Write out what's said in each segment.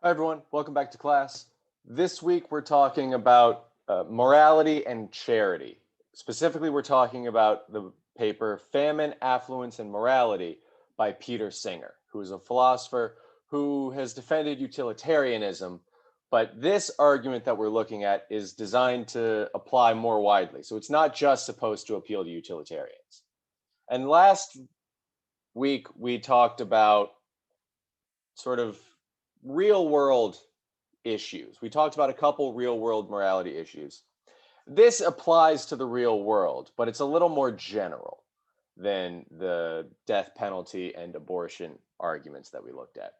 Hi, everyone. Welcome back to class. This week, we're talking about morality and charity. Specifically, we're talking about the paper Famine, Affluence, and Morality by Peter Singer, who is a philosopher who has defended utilitarianism. But this argument that we're looking at is designed to apply more widely. So it's not just supposed to appeal to utilitarians. And last week, we talked about sort of real world issues. We talked about a couple real world morality issues. This applies to the real world, but it's a little more general than the death penalty and abortion arguments that we looked at.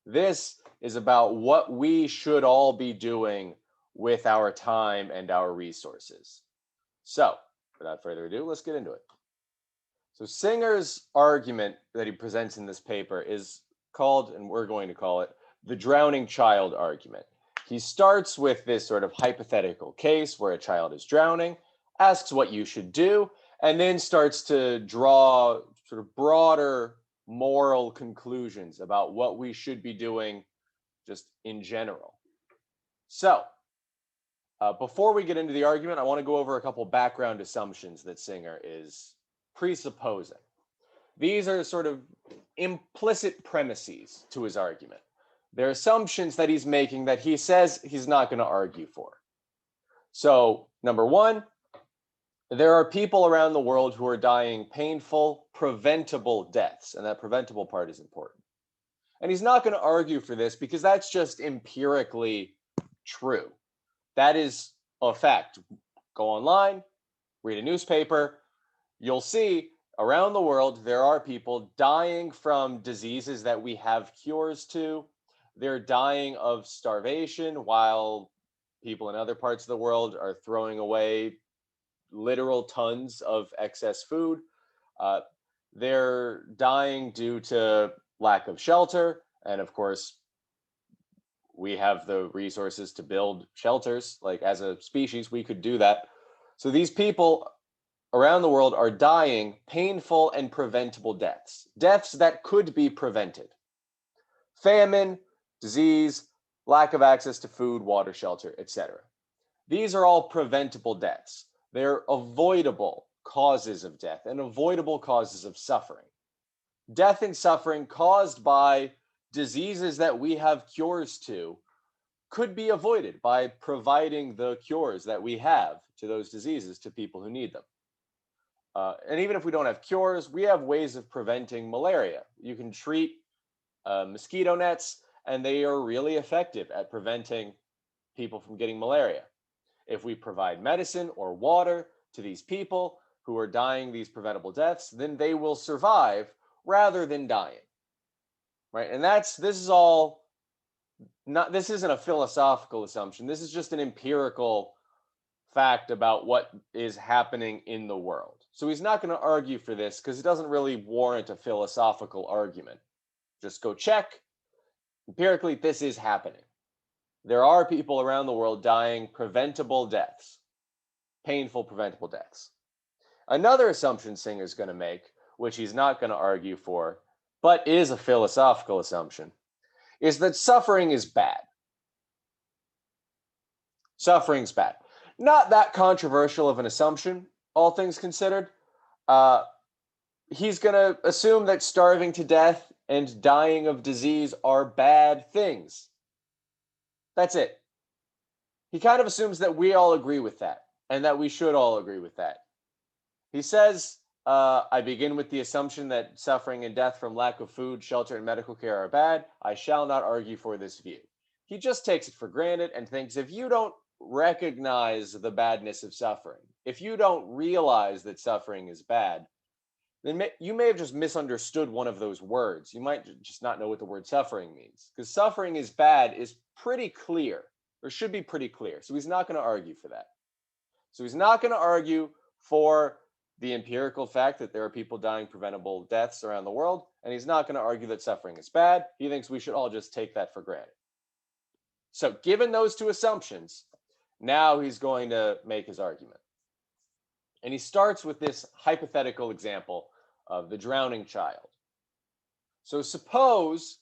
This is about what we should all be doing with our time and our resources. So, without further ado, let's get into it. So, Singer's argument that he presents in this paper is called, and we're going to call it, the drowning child argument. He starts with this sort of hypothetical case where a child is drowning, asks what you should do, and then starts to draw sort of broader moral conclusions about what we should be doing just in general. So, before we get into the argument, I want to go over a couple background assumptions that Singer is presupposing. These are sort of implicit premises to his argument. They're assumptions that he's making that he says he's not going to argue for. So, number one, there are people around the world who are dying painful, preventable deaths, and that preventable part is important. And he's not going to argue for this because that's just empirically true. That is a fact. Go online, read a newspaper, you'll see around the world there are people dying from diseases that we have cures to. They're dying of starvation while people in other parts of the world are throwing away literal tons of excess food. They're dying due to lack of shelter. And of course, we have the resources to build shelters. Like as a species, we could do that. So these people around the world are dying painful and preventable deaths, deaths that could be prevented. Famine, disease, lack of access to food, water, shelter, etc. These are all preventable deaths. They're avoidable causes of death and avoidable causes of suffering. Death and suffering caused by diseases that we have cures to could be avoided by providing the cures that we have to those diseases to people who need them. And even if we don't have cures, we have ways of preventing malaria. You can treat mosquito nets, and they are really effective at preventing people from getting malaria. If we provide medicine or water to these people who are dying these preventable deaths, then they will survive rather than dying. Right? And this is all not, this isn't a philosophical assumption. This is just an empirical fact about what is happening in the world. So he's not going to argue for this because it doesn't really warrant a philosophical argument. Just go check. Empirically, this is happening. There are people around the world dying preventable deaths, painful preventable deaths. Another assumption Singer's going to make, which he's not going to argue for, but is a philosophical assumption, is that suffering is bad. Suffering's bad. Not that controversial of an assumption, all things considered. He's going to assume that starving to death and dying of disease are bad things. That's it. He kind of assumes that we all agree with that and that we should all agree with that. He says, I begin with the assumption that suffering and death from lack of food, shelter, and medical care are bad. I shall not argue for this view. He just takes it for granted and thinks if you don't recognize the badness of suffering, if you don't realize that suffering is bad, then you may have just misunderstood one of those words. You might just not know what the word suffering means, because suffering is bad is pretty clear, or should be pretty clear. So he's not going to argue for that. So he's not going to argue for the empirical fact that there are people dying preventable deaths around the world, and he's not going to argue that suffering is bad. He thinks we should all just take that for granted. So given those two assumptions, now he's going to make his argument. And he starts with this hypothetical example of the drowning child. So suppose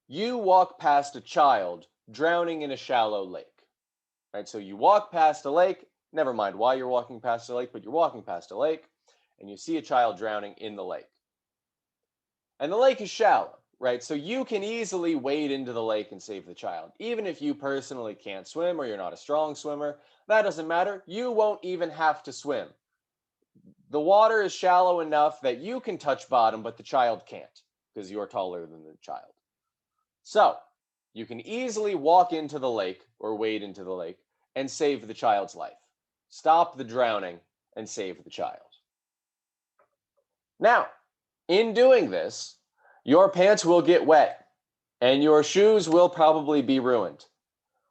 you walk past a child drowning in a shallow lake. Right? So you walk past a lake, never mind why you're walking past a lake, but you're walking past a lake and you see a child drowning in the lake. And the lake is shallow, right? So you can easily wade into the lake and save the child. Even if you personally can't swim or you're not a strong swimmer, that doesn't matter. You won't even have to swim. The water is shallow enough that you can touch bottom, but the child can't because you're taller than the child. So you can easily walk into the lake or wade into the lake and save the child's life. Stop the drowning and save the child. Now, in doing this, your pants will get wet and your shoes will probably be ruined.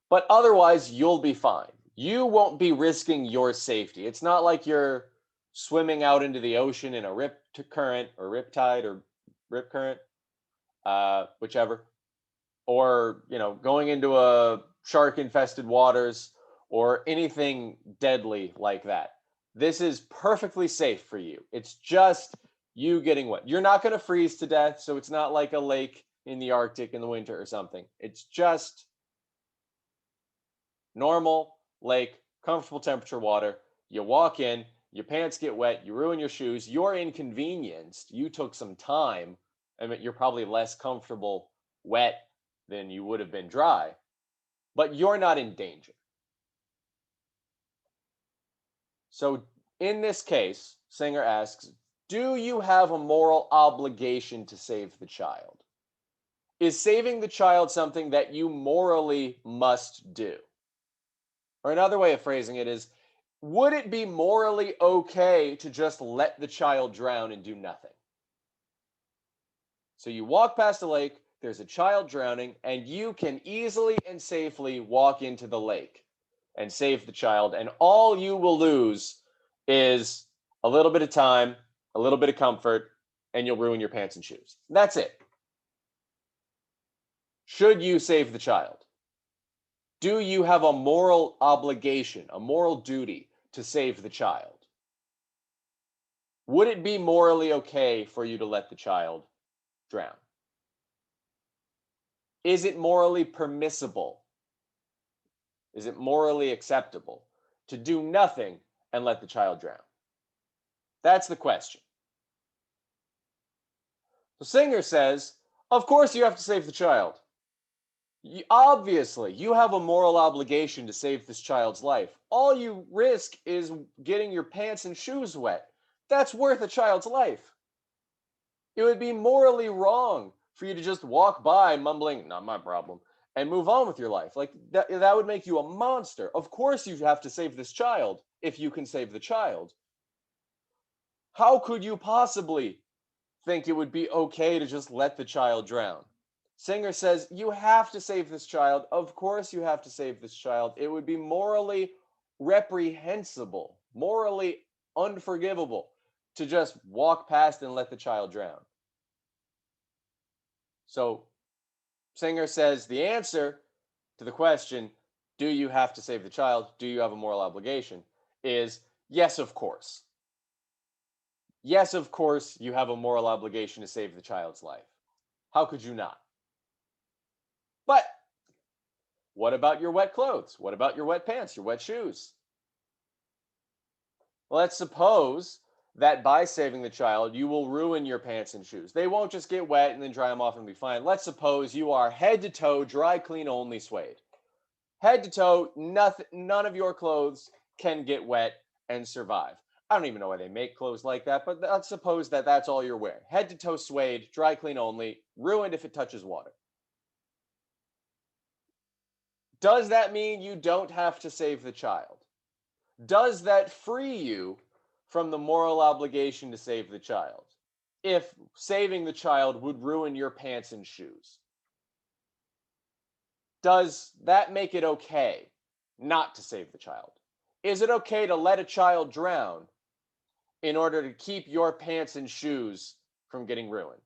But otherwise, you'll be fine. You won't be risking your safety. It's not like you're swimming out into the ocean in a rip current or rip tide or rip current, whichever, or going into a shark infested waters or anything deadly like that. This is perfectly safe for you. It's just you getting wet. You're not going to freeze to death, so it's not like a lake in the Arctic in the winter or something. It's just normal lake, comfortable temperature water. You walk in, your pants get wet, you ruin your shoes, you're inconvenienced. You took some time. I mean, you're probably less comfortable wet than you would have been dry, but you're not in danger. So in this case, Singer asks, do you have a moral obligation to save the child? Is saving the child something that you morally must do? Or another way of phrasing it is, would it be morally okay to just let the child drown and do nothing? So you walk past a lake, there's a child drowning, and you can easily and safely walk into the lake and save the child. And all you will lose is a little bit of time, a little bit of comfort, and you'll ruin your pants and shoes. That's it. Should you save the child? Do you have a moral obligation, a moral duty to save the child? Would it be morally okay for you to let the child drown? Is it morally permissible? Is it morally acceptable to do nothing and let the child drown? That's the question. The Singer says, of course you have to save the child. Obviously, you have a moral obligation to save this child's life. All you risk is getting your pants and shoes wet. That's worth a child's life. It would be morally wrong for you to just walk by mumbling, not my problem, and move on with your life. Like that would make you a monster. Of course you have to save this child if you can save the child. How could you possibly think it would be okay to just let the child drown? Singer says, you have to save this child. Of course you have to save this child. It would be morally reprehensible, morally unforgivable to just walk past and let the child drown. So Singer says the answer to the question, do you have to save the child? Do you have a moral obligation? Is yes, of course. Yes, of course, you have a moral obligation to save the child's life. How could you not? But what about your wet clothes? What about your wet pants, your wet shoes? Let's suppose that by saving the child, you will ruin your pants and shoes. They won't just get wet and then dry them off and be fine. Let's suppose you are head to toe, dry clean only suede. Head to toe, none of your clothes can get wet and survive. I don't even know why they make clothes like that, but let's suppose that that's all you're wearing. Head to toe suede, dry clean only, ruined if it touches water. Does that mean you don't have to save the child? Does that free you from the moral obligation to save the child if saving the child would ruin your pants and shoes? Does that make it okay not to save the child? Is it okay to let a child drown in order to keep your pants and shoes from getting ruined?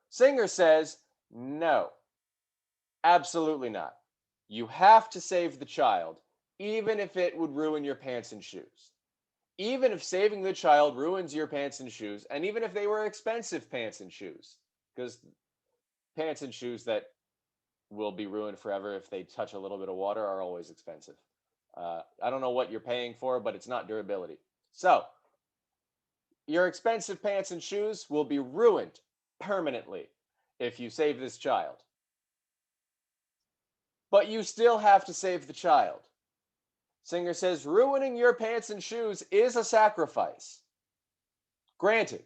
Singer says, no, absolutely not. You have to save the child, even if it would ruin your pants and shoes. Even if saving the child ruins your pants and shoes, and even if they were expensive pants and shoes, because pants and shoes that will be ruined forever if they touch a little bit of water are always expensive. I don't know what you're paying for, but it's not durability. So your expensive pants and shoes will be ruined permanently if you save this child. But you still have to save the child. Singer says ruining your pants and shoes is a sacrifice. Granted,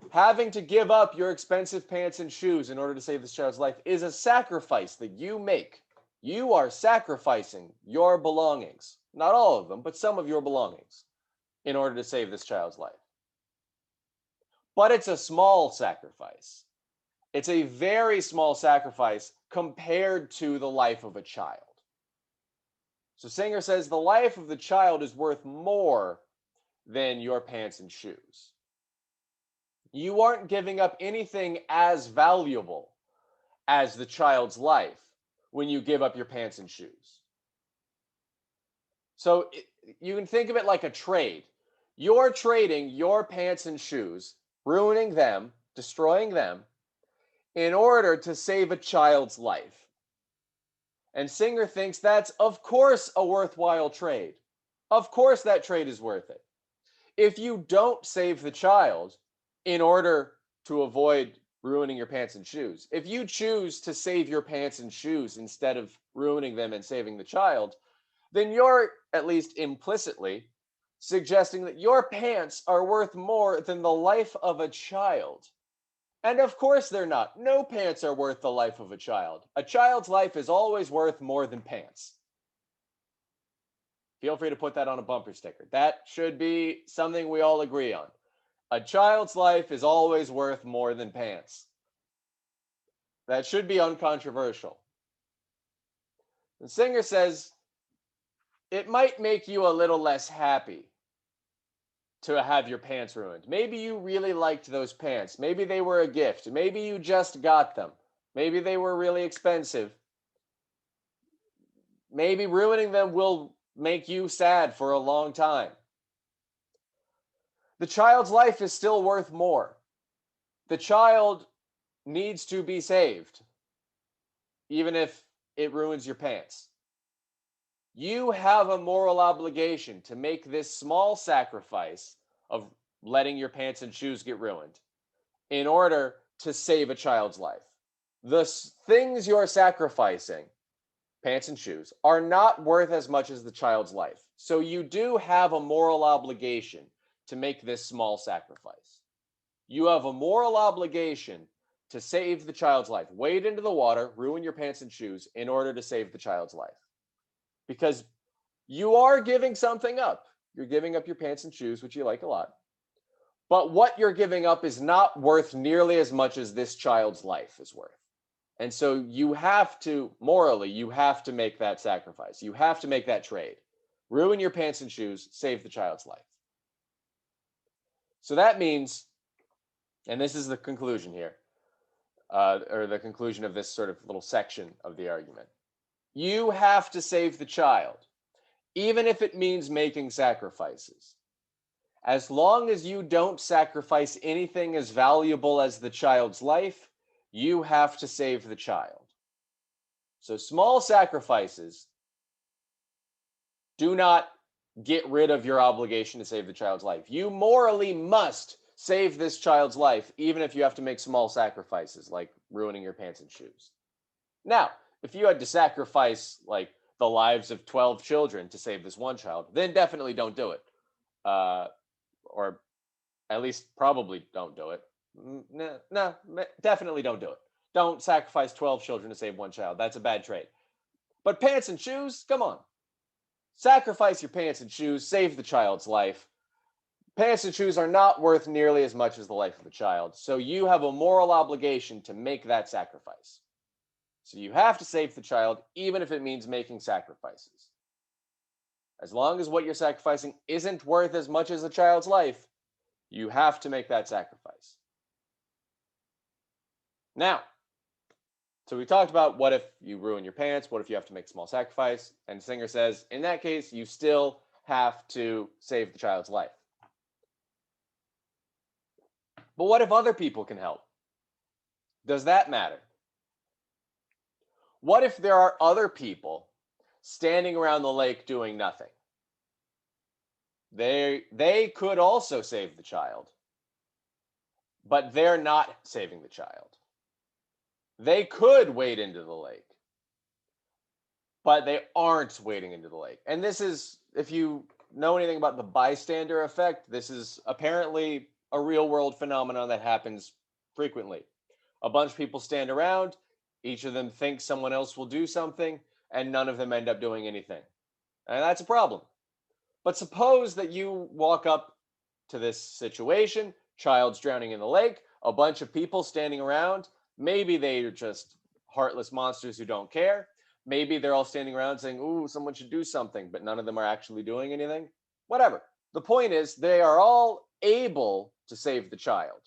having to give up your expensive pants and shoes in order to save this child's life is a sacrifice that you make. You are sacrificing your belongings, not all of them, but some of your belongings, in order to save this child's life. But it's a small sacrifice. It's a very small sacrifice compared to the life of a child. So Singer says the life of the child is worth more than your pants and shoes. You aren't giving up anything as valuable as the child's life when you give up your pants and shoes. So you can think of it like a trade. You're trading your pants and shoes, ruining them, destroying them, in order to save a child's life. And Singer thinks that's, of course, a worthwhile trade. Of course, that trade is worth it. If you don't save the child in order to avoid ruining your pants and shoes, if you choose to save your pants and shoes instead of ruining them and saving the child, then you're, at least implicitly, suggesting that your pants are worth more than the life of a child. And of course they're not. No pants are worth the life of a child. A child's life is always worth more than pants. Feel free to put that on a bumper sticker. That should be something we all agree on. A child's life is always worth more than pants. That should be uncontroversial. And Singer says it might make you a little less happy to have your pants ruined. Maybe you really liked those pants. Maybe they were a gift. Maybe you just got them. Maybe they were really expensive. Maybe ruining them will make you sad for a long time. The child's life is still worth more. The child needs to be saved, even if it ruins your pants. You have a moral obligation to make this small sacrifice of letting your pants and shoes get ruined in order to save a child's life. The things you're sacrificing, pants and shoes, are not worth as much as the child's life. So you do have a moral obligation to make this small sacrifice. You have a moral obligation to save the child's life. Wade into the water, ruin your pants and shoes in order to save the child's life. Because you are giving something up. You're giving up your pants and shoes, which you like a lot. But what you're giving up is not worth nearly as much as this child's life is worth. And so you have to, morally, you have to make that sacrifice. You have to make that trade. Ruin your pants and shoes, save the child's life. So that means, and this is the conclusion here, or the conclusion of this sort of little section of the argument. You have to save the child, even if it means making sacrifices. As long as you don't sacrifice anything as valuable as the child's life, you have to save the child. So small sacrifices do not get rid of your obligation to save the child's life. You morally must save this child's life, even if you have to make small sacrifices, like ruining your pants and shoes. Now, if you had to sacrifice like the lives of 12 children to save this one child, then definitely don't do it. Or at least probably don't do it. No, definitely don't do it. Don't sacrifice 12 children to save one child. That's a bad trade. But pants and shoes, come on. Sacrifice your pants and shoes, save the child's life. Pants and shoes are not worth nearly as much as the life of a child. So you have a moral obligation to make that sacrifice. So you have to save the child, even if it means making sacrifices. As long as what you're sacrificing isn't worth as much as a child's life, you have to make that sacrifice. Now, so we talked about what if you ruin your pants, what if you have to make a small sacrifice, and Singer says, in that case, you still have to save the child's life. But what if other people can help? Does that matter? What if there are other people standing around the lake doing nothing? They could also save the child, but they're not saving the child. They could wade into the lake, but they aren't wading into the lake. And this is, if you know anything about the bystander effect, this is apparently a real world phenomenon that happens frequently. A bunch of people stand around, each of them thinks someone else will do something, and none of them end up doing anything. And that's a problem. But suppose that you walk up to this situation, child's drowning in the lake, a bunch of people standing around. Maybe they're just heartless monsters who don't care. Maybe they're all standing around saying, ooh, someone should do something, but none of them are actually doing anything. Whatever. The point is, they are all able to save the child.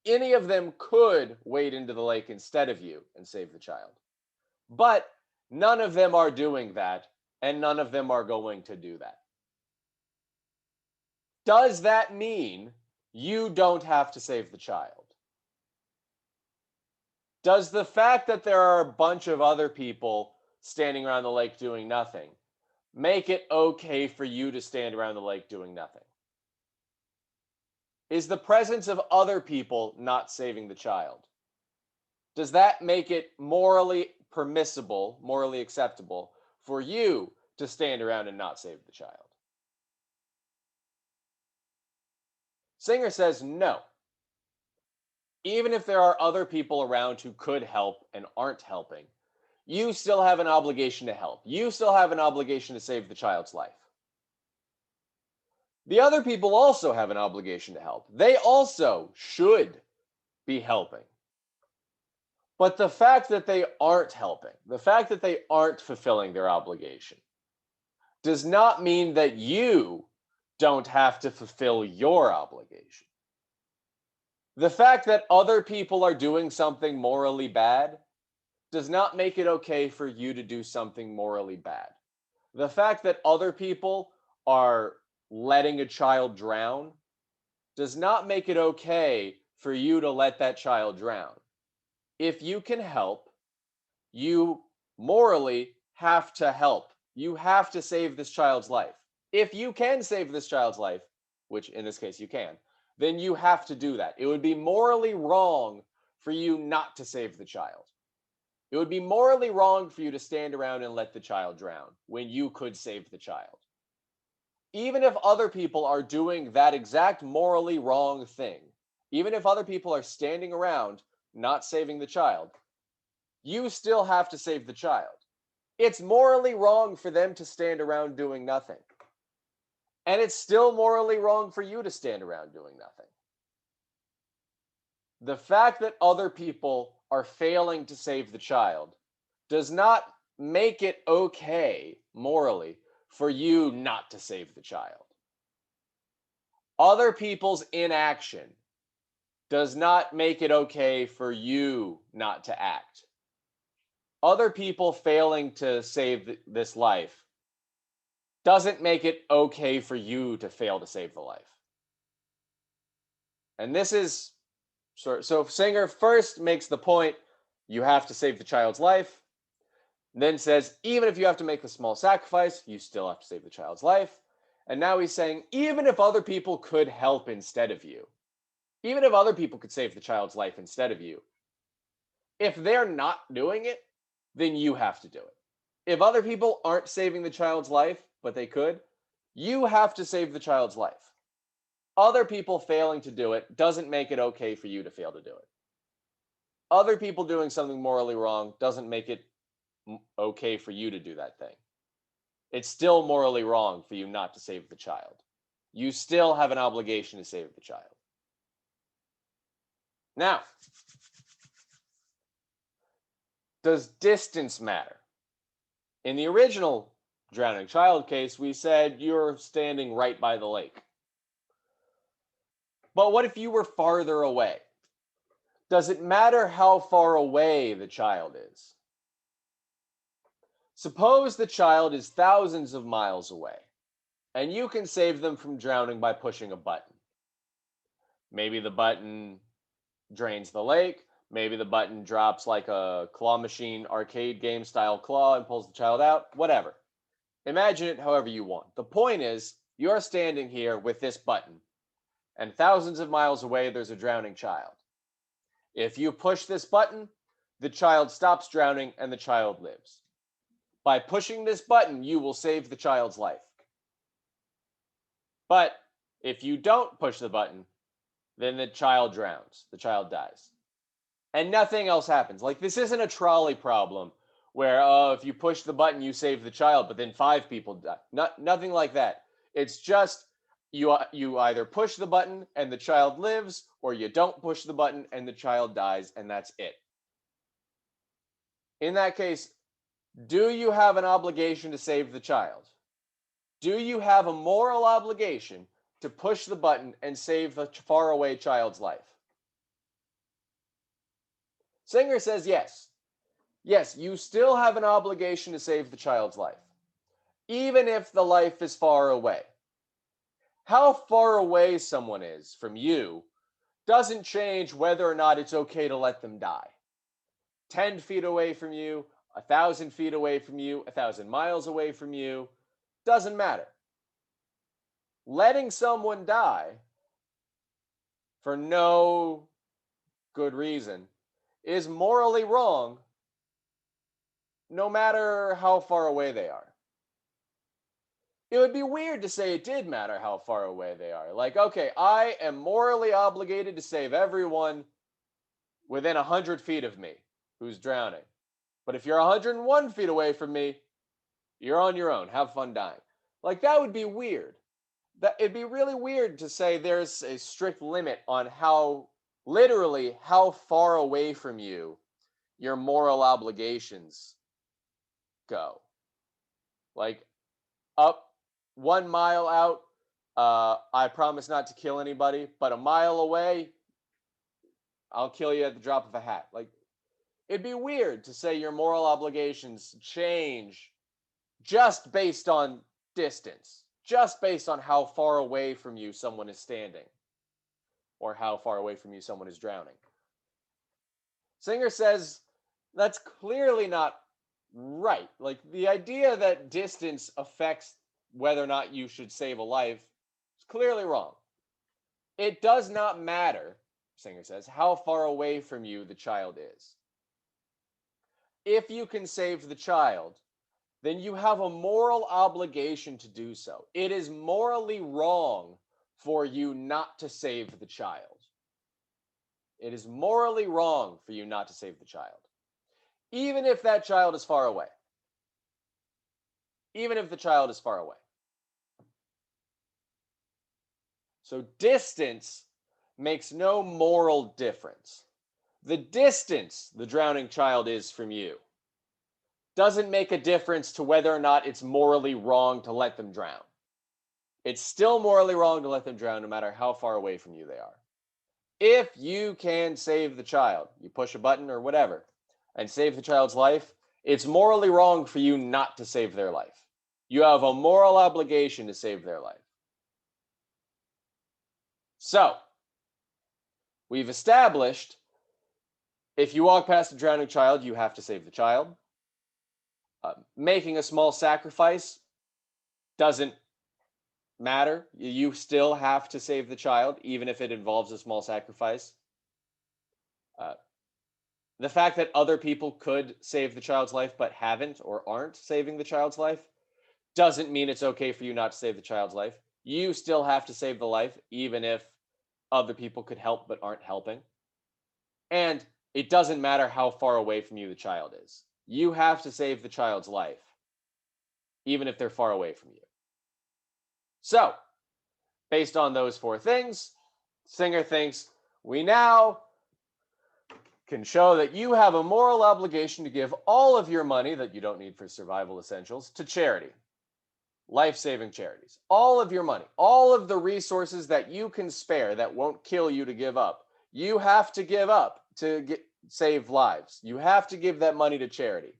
Any of them could wade into the lake instead of you and save the child. But none of them are doing that, and none of them are going to do that. Does that mean you don't have to save the child? Does the fact that there are a bunch of other people standing around the lake doing nothing make it okay for you to stand around the lake doing nothing? Is the presence of other people not saving the child? Does that make it morally permissible, morally acceptable for you to stand around and not save the child? Singer says no. Even if there are other people around who could help and aren't helping, you still have an obligation to help. You still have an obligation to save the child's life. The other people also have an obligation to help. They also should be helping. But the fact that they aren't helping, the fact that they aren't fulfilling their obligation, does not mean that you don't have to fulfill your obligation. The fact that other people are doing something morally bad does not make it okay for you to do something morally bad. The fact that other people are letting a child drown does not make it okay for you to let that child drown. If you can help, you morally have to help. You have to save this child's life. If you can save this child's life, which in this case you can, then you have to do that. It would be morally wrong for you not to save the child. It would be morally wrong for you to stand around and let the child drown when you could save the child. Even if other people are doing that exact morally wrong thing, even if other people are standing around not saving the child, you still have to save the child. It's morally wrong for them to stand around doing nothing. And it's still morally wrong for you to stand around doing nothing. The fact that other people are failing to save the child does not make it okay morally for you not to save the child. Other people's inaction does not make it okay for you not to act. Other people failing to save this life doesn't make it okay for you to fail to save the life. And this is so Singer first makes the point you have to save the child's life, then says even if you have to make a small sacrifice, you still have to save the child's life. And now he's saying even if other people could help instead of you, even if other people could save the child's life instead of you, if they're not doing it, then you have to do it. If other people aren't saving the child's life, but they could, you have to save the child's life. Other people failing to do it doesn't make it okay for you to fail to do it. Other people doing something morally wrong doesn't make it okay for you to do that thing. It's still morally wrong for you not to save the child. You still have an obligation to save the child. Now, does distance matter? In the original drowning child case, we said you're standing right by the lake. But what if you were farther away? Does it matter how far away the child is? Suppose the child is thousands of miles away, and you can save them from drowning by pushing a button. Maybe the button drains the lake. Maybe the button drops like a claw machine arcade game style claw and pulls the child out, whatever. Imagine it however you want. The point is, you're standing here with this button, and thousands of miles away, there's a drowning child. If you push this button, the child stops drowning and the child lives. By pushing this button, you will save the child's life. But if you don't push the button, then the child drowns, the child dies. And nothing else happens. Like, this isn't a trolley problem where, oh, if you push the button, you save the child, but then 5 people die. Nothing like that. It's just you either push the button and the child lives, or you don't push the button and the child dies, and that's it. In that case, do you have an obligation to save the child? Do you have a moral obligation to push the button and save the faraway child's life? Singer says yes. Yes, you still have an obligation to save the child's life, even if the life is far away. How far away someone is from you doesn't change whether or not it's okay to let them die. 10 feet away from you, 1,000 feet away from you, 1,000 miles away from you, doesn't matter. Letting someone die for no good reason is morally wrong, no matter how far away they are. It would be weird to say it did matter how far away they are. Like, okay, I am morally obligated to save everyone within 100 feet of me who's drowning. But if you're 101 feet away from me, you're on your own. Have fun dying. Like, that would be weird. It'd be really weird to say there's a strict limit on literally how far away from you your moral obligations go. Like, up 1 mile out, I promise not to kill anybody, but a mile away, I'll kill you at the drop of a hat. Like, it'd be weird to say your moral obligations change just based on distance, just based on how far away from you someone is standing, or how far away from you someone is drowning. Singer says that's clearly not right. Like, the idea that distance affects whether or not you should save a life is clearly wrong. It does not matter, Singer says, how far away from you the child is. If you can save the child, then you have a moral obligation to do so. It is morally wrong for you not to save the child. It is morally wrong for you not to save the child, even if that child is far away. Even if the child is far away. So distance makes no moral difference. The distance the drowning child is from you doesn't make a difference to whether or not it's morally wrong to let them drown. It's still morally wrong to let them drown no matter how far away from you they are. If you can save the child, you push a button or whatever, and save the child's life, it's morally wrong for you not to save their life. You have a moral obligation to save their life. So, we've established if you walk past a drowning child, you have to save the child. Making a small sacrifice doesn't matter. You still have to save the child, even if it involves a small sacrifice. The fact that other people could save the child's life but haven't or aren't saving the child's life doesn't mean it's okay for you not to save the child's life. You still have to save the life, even if other people could help but aren't helping. And it doesn't matter how far away from you the child is. You have to save the child's life, even if they're far away from you. So, based on those 4 things, Singer thinks we now can show that you have a moral obligation to give all of your money that you don't need for survival essentials to charity. Life-saving charities. All of your money, all of the resources that you can spare that won't kill you to give up, you have to give up to save lives. You have to give that money to charity.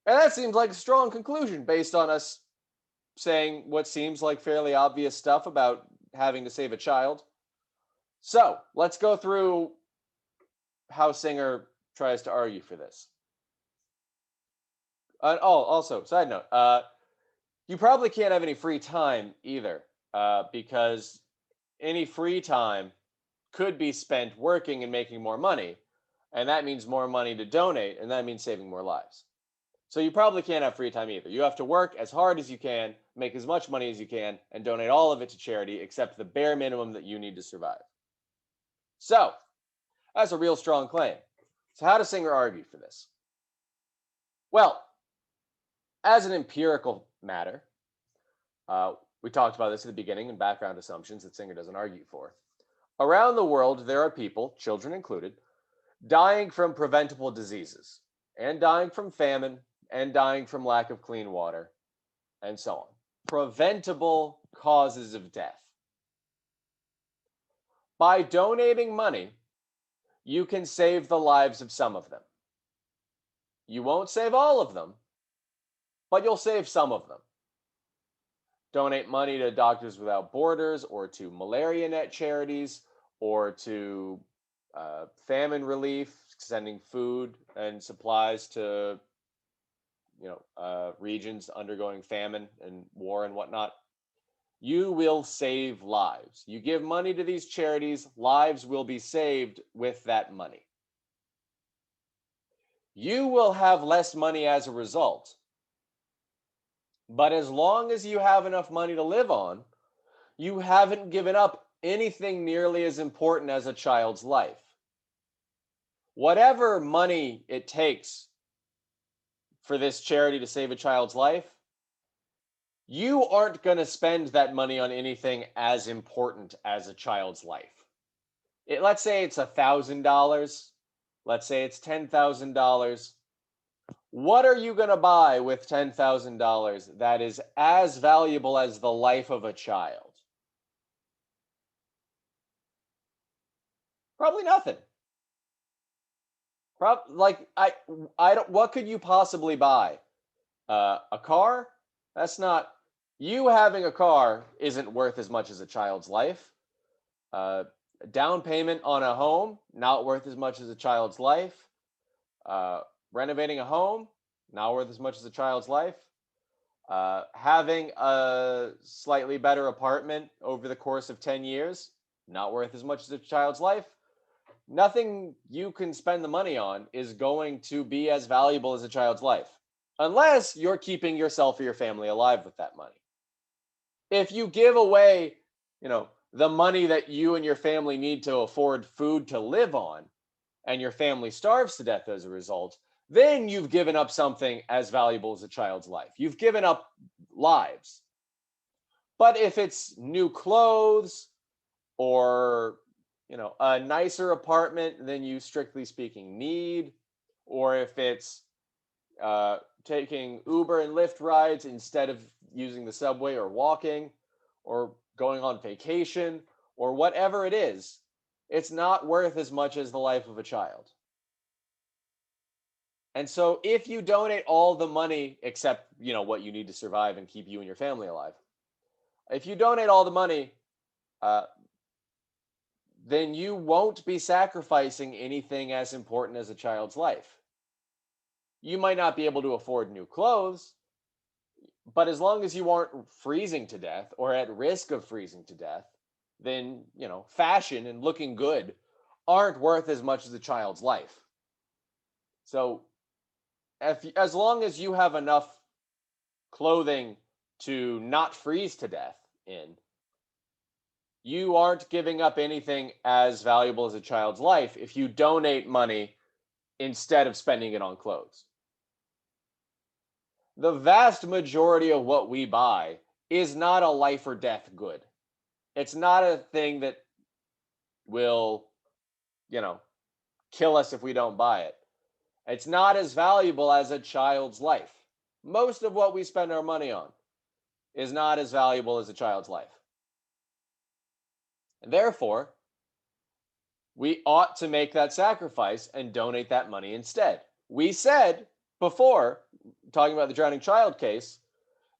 And that seems like a strong conclusion based on us saying what seems like fairly obvious stuff about having to save a child. So let's go through how Singer tries to argue for this. Also, side note, you probably can't have any free time either, because any free time could be spent working and making more money, and that means more money to donate, and that means saving more lives. So you probably can't have free time either. You have to work as hard as you can, make as much money as you can, and donate all of it to charity, except the bare minimum that you need to survive. So that's a real strong claim. So how does Singer argue for this? Well, as an empirical matter, we talked about this at the beginning in background assumptions that Singer doesn't argue for. Around the world, there are people, children included, dying from preventable diseases, and dying from famine, and dying from lack of clean water, and so on. Preventable causes of death. By donating money, you can save the lives of some of them. You won't save all of them, but you'll save some of them. Donate money to Doctors Without Borders, or to malaria net charities, or to famine relief, sending food and supplies to regions undergoing famine and war and whatnot. You will save lives. You give money to these charities, lives will be saved with that money. You will have less money as a result. But as long as you have enough money to live on, you haven't given up anything nearly as important as a child's life. Whatever money it takes for this charity to save a child's life, you aren't going to spend that money on anything as important as a child's life. Let's say it's $1,000. Let's say it's $10,000. What are you going to buy with $10,000 that is as valuable as the life of a child? Probably nothing. I don't. What could you possibly buy? A car? That's not. You having a car isn't worth as much as a child's life. Down payment on a home, not worth as much as a child's life. Renovating a home, not worth as much as a child's life. Having a slightly better apartment over the course of 10 years, not worth as much as a child's life. Nothing you can spend the money on is going to be as valuable as a child's life, unless you're keeping yourself or your family alive with that money. If you give away, the money that you and your family need to afford food to live on, and your family starves to death as a result, then you've given up something as valuable as a child's life. You've given up lives. But if it's new clothes, or a nicer apartment than you strictly speaking need, or if it's taking Uber and Lyft rides instead of using the subway or walking, or going on vacation, or whatever it is, it's not worth as much as the life of a child. And so if you donate all the money, except what you need to survive and keep you and your family alive, if you donate all the money, then you won't be sacrificing anything as important as a child's life. You might not be able to afford new clothes, but as long as you aren't freezing to death or at risk of freezing to death, then, fashion and looking good aren't worth as much as a child's life. So as long as you have enough clothing to not freeze to death in, you aren't giving up anything as valuable as a child's life if you donate money instead of spending it on clothes. The vast majority of what we buy is not a life or death good. It's not a thing that will, kill us if we don't buy it. It's not as valuable as a child's life. Most of what we spend our money on is not as valuable as a child's life. And therefore, we ought to make that sacrifice and donate that money instead. We said before, talking about the drowning child case,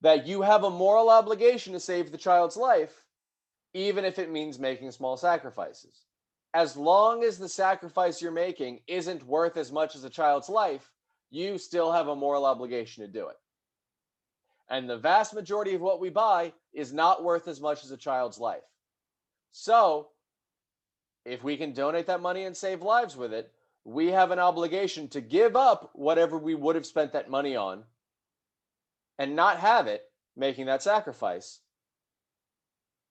that you have a moral obligation to save the child's life, even if it means making small sacrifices. as long as the sacrifice you're making isn't worth as much as a child's life, you still have a moral obligation to do it. And the vast majority of what we buy is not worth as much as a child's life. So, if we can donate that money and save lives with it, we have an obligation to give up whatever we would have spent that money on and not have it making that sacrifice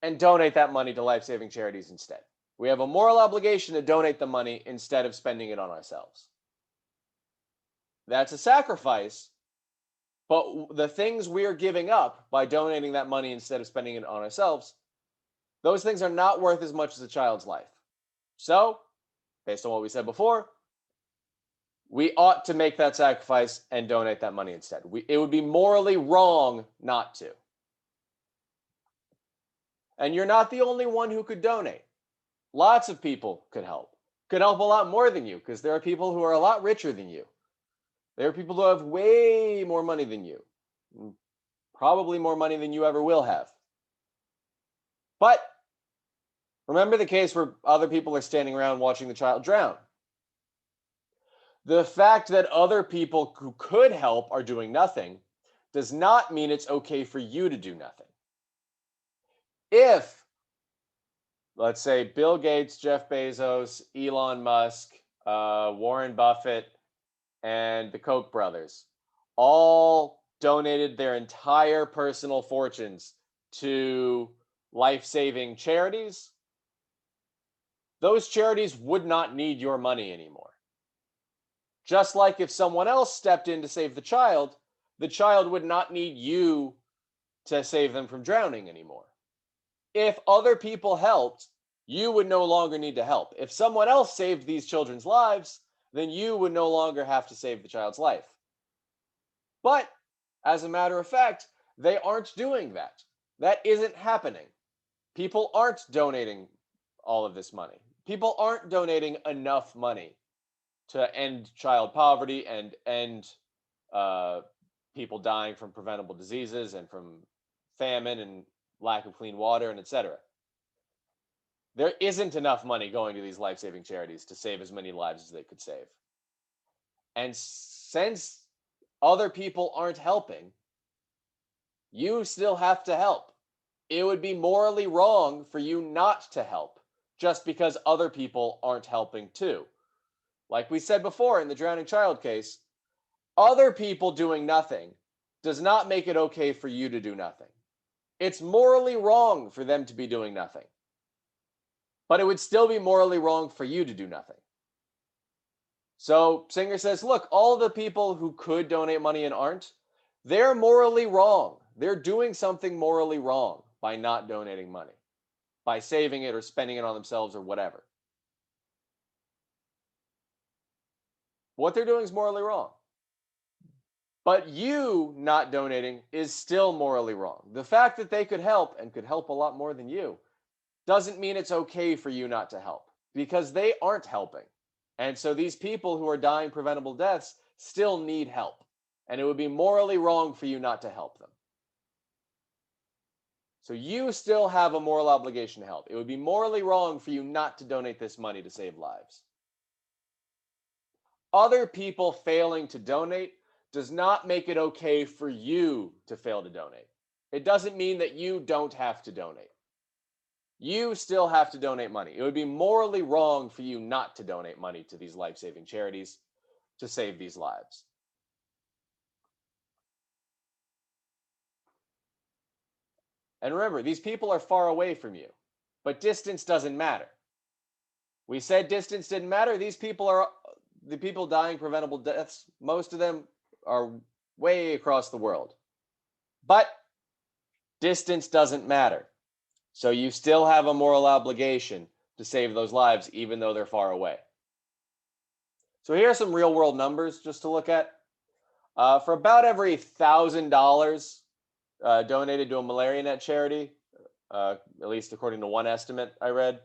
and donate that money to life-saving charities instead. We have a moral obligation to donate the money instead of spending it on ourselves. That's a sacrifice, but the things we are giving up by donating that money instead of spending it on ourselves, those things are not worth as much as a child's life. So, based on what we said before, we ought to make that sacrifice and donate that money instead. It would be morally wrong not to. And you're not the only one who could donate. Lots of people could help a lot more than you, because there are people who are a lot richer than you. There are people who have way more money than you, probably more money than you ever will have. But remember the case where other people are standing around watching the child drown. The fact that other people who could help are doing nothing does not mean it's okay for you to do nothing. If, let's say, Bill Gates, Jeff Bezos, Elon Musk, Warren Buffett, and the Koch brothers all donated their entire personal fortunes to life-saving charities, those charities would not need your money anymore. Just like if someone else stepped in to save the child would not need you to save them from drowning anymore. If other people helped, you would no longer need to help. If someone else saved these children's lives, then you would no longer have to save the child's life. But as a matter of fact, they aren't doing that. That isn't happening. People aren't donating all of this money. People aren't donating enough money to end child poverty and end people dying from preventable diseases and from famine and lack of clean water and etc. There isn't enough money going to these life-saving charities to save as many lives as they could save. And since other people aren't helping, you still have to help. It would be morally wrong for you not to help just because other people aren't helping too. Like we said before in the drowning child case, other people doing nothing does not make it okay for you to do nothing. It's morally wrong for them to be doing nothing. But it would still be morally wrong for you to do nothing. So Singer says, look, all the people who could donate money and aren't, they're morally wrong. They're doing something morally wrong by not donating money, by saving it or spending it on themselves or whatever. What they're doing is morally wrong. But you not donating is still morally wrong. The fact that they could help and could help a lot more than you doesn't mean it's okay for you not to help, because they aren't helping. And so these people who are dying preventable deaths still need help. And it would be morally wrong for you not to help them. So you still have a moral obligation to help. It would be morally wrong for you not to donate this money to save lives. Other people failing to donate does not make it okay for you to fail to donate. It doesn't mean that you don't have to donate. You still have to donate money. It would be morally wrong for you not to donate money to these life-saving charities to save these lives. And remember, these people are far away from you, but distance doesn't matter. We said distance didn't matter. These people are the people dying preventable deaths. Most of them are way across the world. But distance doesn't matter. So you still have a moral obligation to save those lives, even though they're far away. So here are some real world numbers just to look at. For about every $1,000 donated to a malaria net charity, at least according to one estimate I read,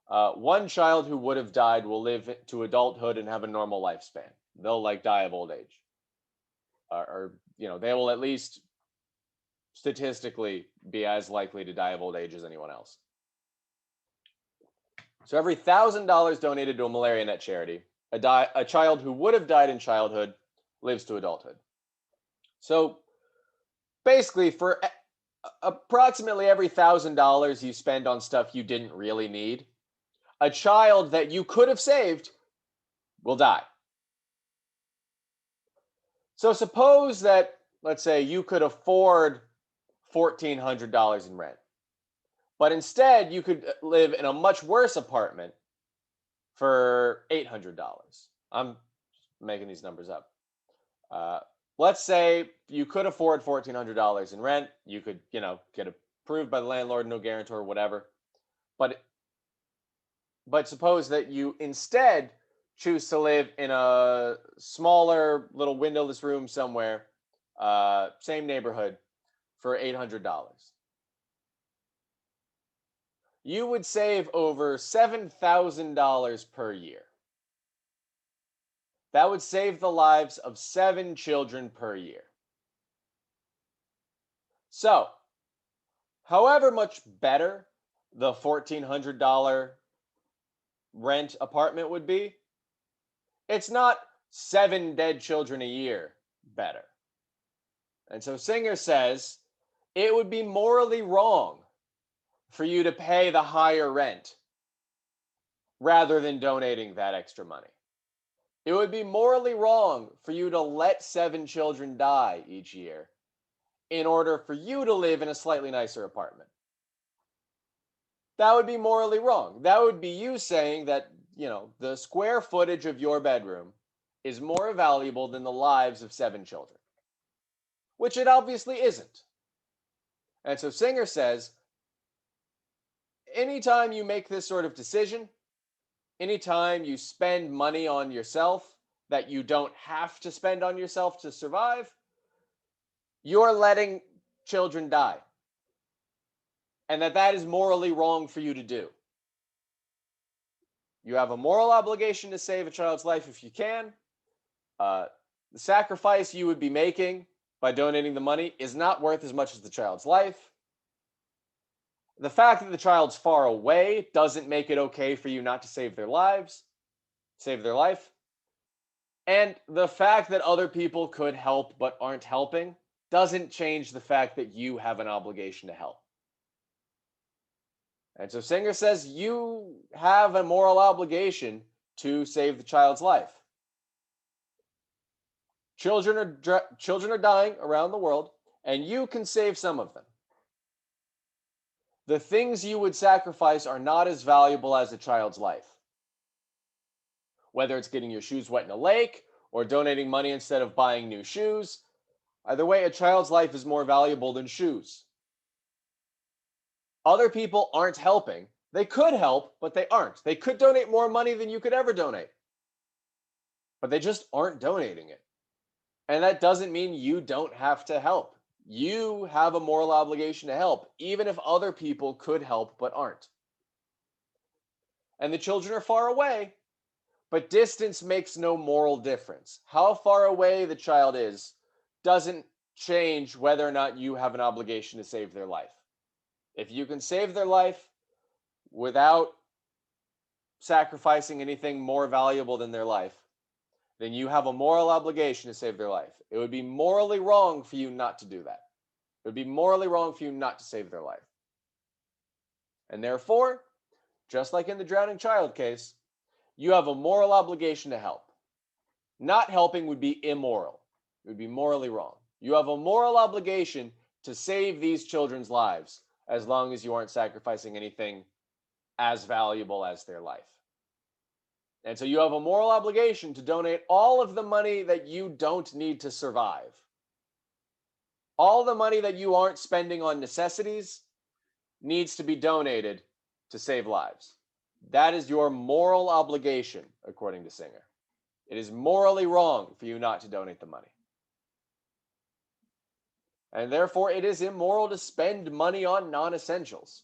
one child who would have died will live to adulthood and have a normal lifespan. They'll die of old age, or they will at least statistically be as likely to die of old age as anyone else. So every $1,000 donated to a malaria net charity, a child who would have died in childhood lives to adulthood. So basically, for approximately every $1,000 you spend on stuff you didn't really need, a child that you could have saved will die. So suppose that, let's say, you could afford $1,400 in rent, but instead you could live in a much worse apartment for $800. I'm making these numbers up. Uh, let's say you could afford $1,400 in rent. You could, get approved by the landlord, no guarantor, whatever. But suppose that you instead choose to live in a smaller little windowless room somewhere, same neighborhood, for $800. You would save over $7,000 per year. That would save the lives of 7 children per year. So, however much better the $1,400 rent apartment would be, it's not 7 dead children a year better. And so Singer says it would be morally wrong for you to pay the higher rent rather than donating that extra money. It would be morally wrong for you to let 7 children die each year in order for you to live in a slightly nicer apartment. That would be morally wrong. That would be you saying that, the square footage of your bedroom is more valuable than the lives of 7 children, which it obviously isn't. And so Singer says, anytime you make this sort of decision, anytime you spend money on yourself that you don't have to spend on yourself to survive, you're letting children die. And that is morally wrong for you to do. You have a moral obligation to save a child's life if you can. The sacrifice you would be making by donating the money is not worth as much as the child's life. The fact that the child's far away doesn't make it okay for you not to save their life. And the fact that other people could help but aren't helping doesn't change the fact that you have an obligation to help. And so Singer says you have a moral obligation to save the child's life. Children are dying around the world, and you can save some of them. The things you would sacrifice are not as valuable as a child's life. Whether it's getting your shoes wet in a lake or donating money instead of buying new shoes, either way, a child's life is more valuable than shoes. Other people aren't helping. They could help, but they aren't. They could donate more money than you could ever donate, but they just aren't donating it. And that doesn't mean you don't have to help. You have a moral obligation to help, even if other people could help but aren't. And the children are far away, but distance makes no moral difference. How far away the child is doesn't change whether or not you have an obligation to save their life. If you can save their life without sacrificing anything more valuable than their life, then you have a moral obligation to save their life. It would be morally wrong for you not to do that. It would be morally wrong for you not to save their life. And therefore, just like in the drowning child case, you have a moral obligation to help. Not helping would be immoral. It would be morally wrong. You have a moral obligation to save these children's lives as long as you aren't sacrificing anything as valuable as their life. And so you have a moral obligation to donate all of the money that you don't need to survive. All the money that you aren't spending on necessities needs to be donated to save lives. That is your moral obligation, according to Singer. It is morally wrong for you not to donate the money. And therefore, it is immoral to spend money on non-essentials.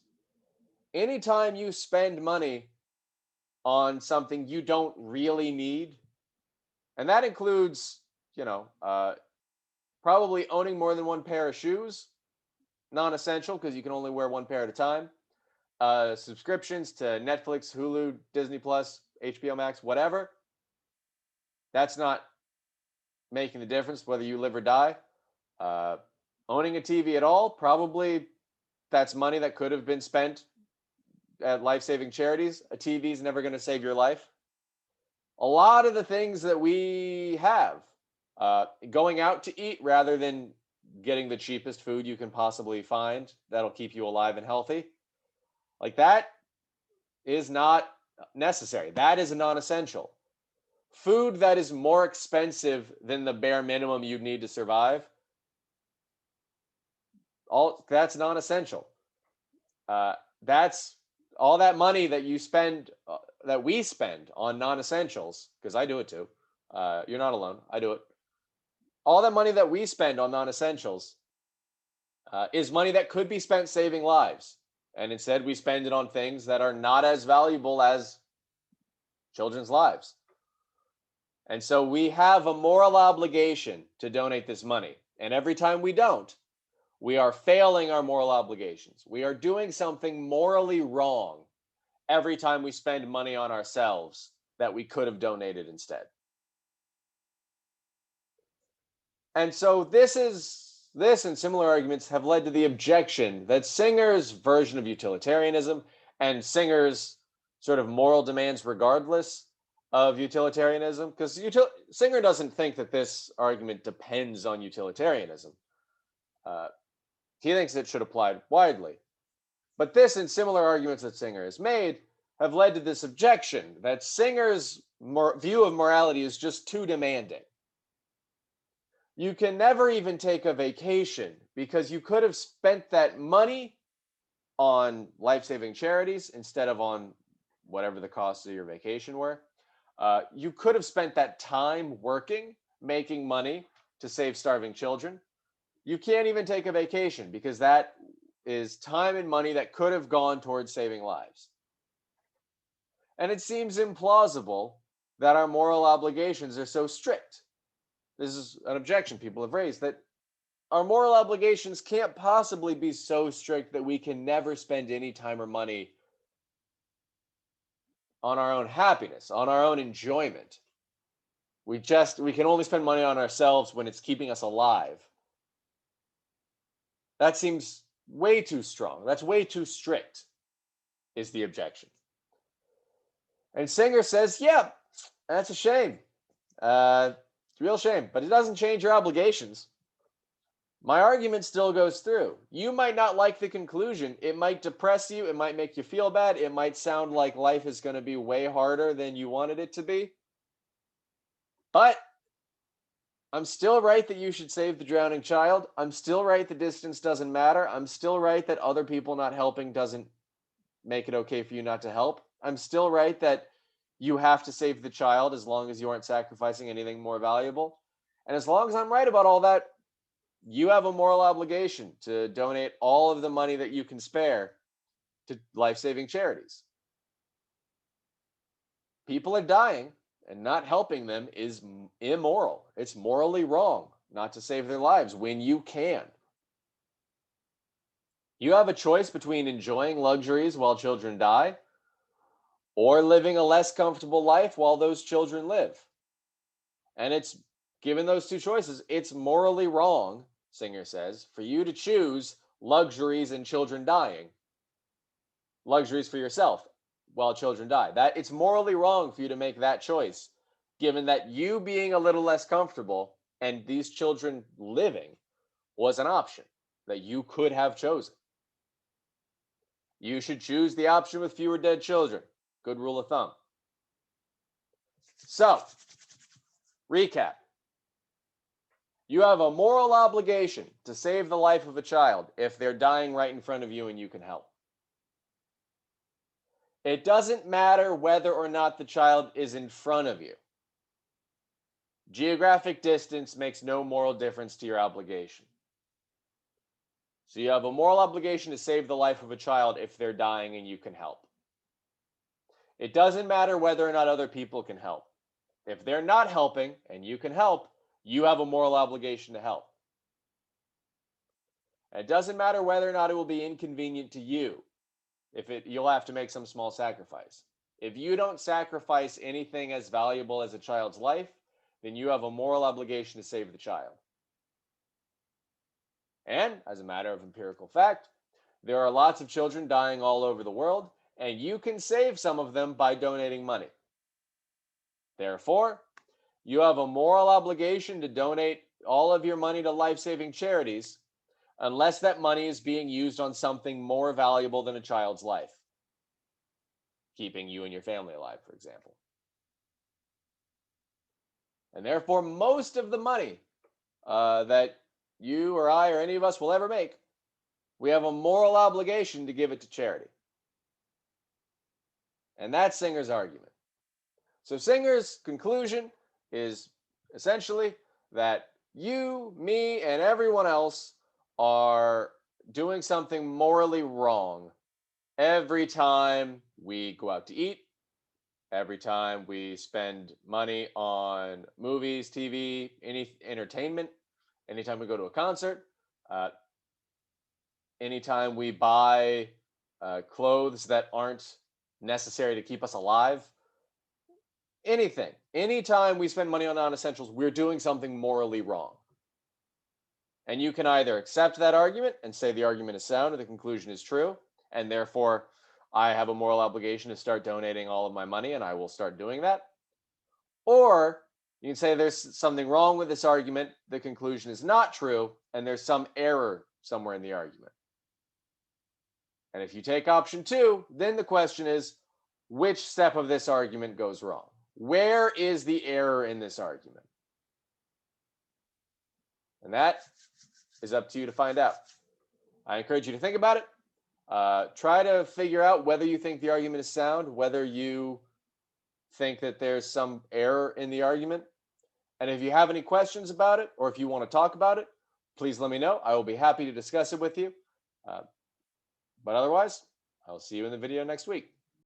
Anytime you spend money on something you don't really need, and that includes, probably owning more than one pair of shoes, non-essential because you can only wear one pair at a time. subscriptions to Netflix, Hulu, Disney Plus, HBO Max, whatever, that's not making the difference whether you live or die. Uh, owning a TV at all, probably that's money that could have been spent at life-saving charities. A TV is never going to save your life. A lot of the things that we have, going out to eat rather than getting the cheapest food you can possibly find that'll keep you alive and healthy, like that is not necessary. That is a non-essential. Food that is more expensive than the bare minimum you'd need to survive, all that's non-essential. That's all that money that you spend, that we spend on non-essentials, because I do it too. You're not alone. I do it. All that money that we spend on non-essentials is money that could be spent saving lives. And instead, we spend it on things that are not as valuable as children's lives. And so we have a moral obligation to donate this money. And every time we don't, we are failing our moral obligations. We are doing something morally wrong every time we spend money on ourselves that we could have donated instead. And so this and similar arguments have led to the objection that Singer's version of utilitarianism and Singer's sort of moral demands regardless of utilitarianism, because Singer doesn't think that this argument depends on utilitarianism. He thinks it should apply widely. But this and similar arguments that Singer has made have led to this objection that Singer's view of morality is just too demanding. You can never even take a vacation because you could have spent that money on life-saving charities instead of on whatever the costs of your vacation were. You could have spent that time working, making money to save starving children. You can't even take a vacation because that is time and money that could have gone towards saving lives. And it seems implausible that our moral obligations are so strict. This is an objection people have raised, that our moral obligations can't possibly be so strict that we can never spend any time or money on our own happiness, on our own enjoyment. We can only spend money on ourselves when it's keeping us alive. That seems way too strong. That's way too strict, is the objection. And Singer says, yeah, that's a shame. It's a real shame, but it doesn't change your obligations. My argument still goes through. You might not like the conclusion. It might depress you. It might make you feel bad. It might sound like life is going to be way harder than you wanted it to be. But I'm still right that you should save the drowning child. I'm still right the distance doesn't matter. I'm still right that other people not helping doesn't make it okay for you not to help. I'm still right that you have to save the child as long as you aren't sacrificing anything more valuable. And as long as I'm right about all that, you have a moral obligation to donate all of the money that you can spare to life-saving charities. People are dying, and not helping them is immoral. It's morally wrong not to save their lives when you can. You have a choice between enjoying luxuries while children die or living a less comfortable life while those children live. And it's given those two choices, it's morally wrong, Singer says, for you to choose luxuries and children dying. Luxuries for yourself while children die. That it's morally wrong for you to make that choice, given that you being a little less comfortable and these children living was an option that you could have chosen. You should choose the option with fewer dead children. Good rule of thumb. So, recap. You have a moral obligation to save the life of a child if they're dying right in front of you and you can help. It doesn't matter whether or not the child is in front of you. Geographic distance makes no moral difference to your obligation. So you have a moral obligation to save the life of a child if they're dying and you can help. It doesn't matter whether or not other people can help. If they're not helping and you can help, you have a moral obligation to help. And it doesn't matter whether or not it will be inconvenient to you. You'll have to make some small sacrifice. If you don't sacrifice anything as valuable as a child's life, then you have a moral obligation to save the child. And as a matter of empirical fact, there are lots of children dying all over the world, and you can save some of them by donating money. Therefore, you have a moral obligation to donate all of your money to life-saving charities, unless that money is being used on something more valuable than a child's life, keeping you and your family alive, for example. And therefore, most of the money that you or I or any of us will ever make, we have a moral obligation to give it to charity. And that's Singer's argument. So Singer's conclusion is essentially that you, me, and everyone else are doing something morally wrong every time we go out to eat, every time we spend money on movies, TV, any entertainment, anytime we go to a concert, anytime we buy clothes that aren't necessary to keep us alive, anything, anytime we spend money on non-essentials, we're doing something morally wrong. And you can either accept that argument and say the argument is sound or the conclusion is true, and therefore I have a moral obligation to start donating all of my money, and I will start doing that. Or you can say there's something wrong with this argument, the conclusion is not true, and there's some error somewhere in the argument. And if you take option 2, then the question is, which step of this argument goes wrong? Where is the error in this argument? And that is up to you to find out. I encourage you to think about it. Try to figure out whether you think the argument is sound, whether you think that there's some error in the argument. And if you have any questions about it, or if you want to talk about it, please let me know. I will be happy to discuss it with you. But otherwise, I'll see you in the video next week.